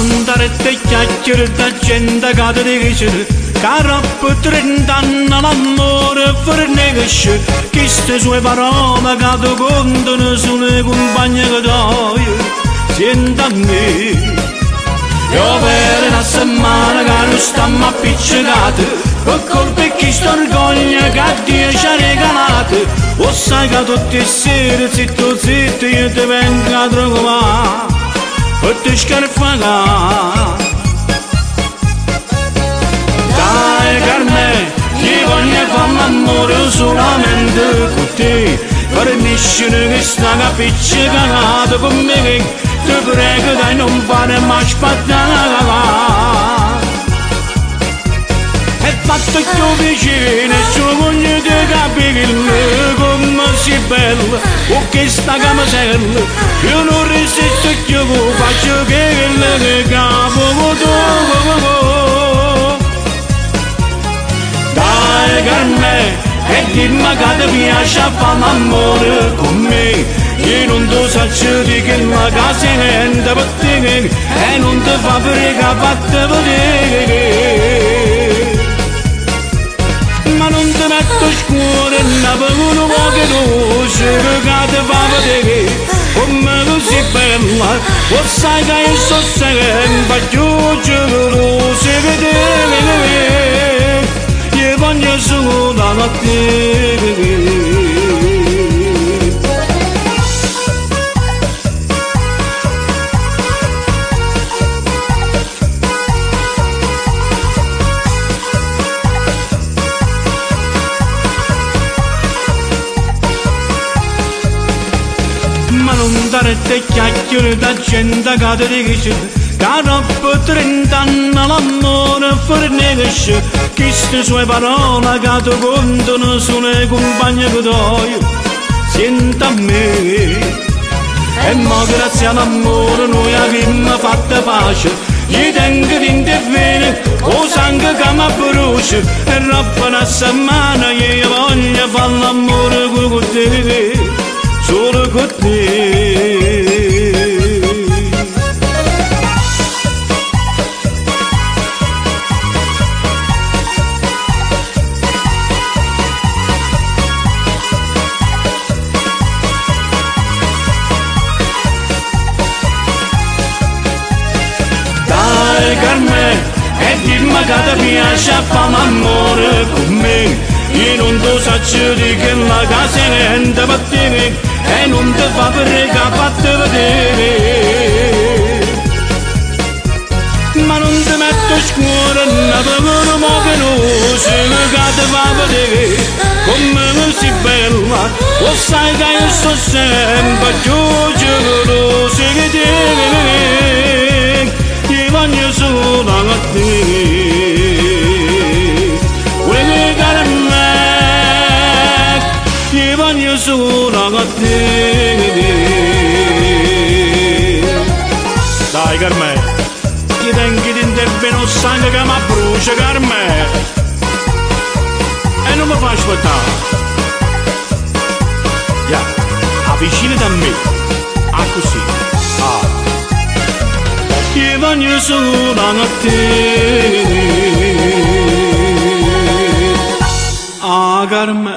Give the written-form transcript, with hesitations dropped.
non dare te chiacchiere da gente che ti dice Carappo trent'anni l'amore fornisce queste sue parole che ti contano sulle compagne che dai senta a me io per una settimana che non stiamo appiccicati per colpa di questo orgoglio che Dio ci ha regalato o sai che tutte le sere zitto zitto io ti vengo a trovare per te scarfare dai Carmen io voglio fare l'amore solamente con te per nessuno che sta appiccicato con me ti prego dai non fare mai aspettare e fatto più vicino e solo voglio di capire come si bella o che sta camisella io non resisto più faccio che le capo dai Carmen e dimmi che ti piace fare l'amore con me io non ti saccio di che la casa è per te e non ti fa frega fatta vedere ma non ti metto scuola e ne paura poche luce che ti fa vedere come tu sei bella o sai che io sto sempre più geloso che te io voglio solo a te ma non dare te chiacchiere da gente che ti dice Carappo trent'anni l'amore fornisce queste sue parole che ti contano sulle compagne che dai senta a me e mo grazie all'amore noi abbiamo fatto pace io tengo di intervenire o sangue che mi brucia e dopo una settimana io voglio fare l'amore con te solo con te dai Carmen e dimmi che ti piace fare l'amore con me io non ti saccio di che la casa è per te e non ti fa frega fatta vedere ma non ti metto scuola ne paura poche luce che ti fa vedere come sei bella o sai che io sto sempre più geloso che te io voglio solo a te io voglio solo a te dai Carmen ti tengo di intervenire sangue che mi brucia Carmen e non mi fa aspettare avvicinati a me così io voglio solo a te Carmen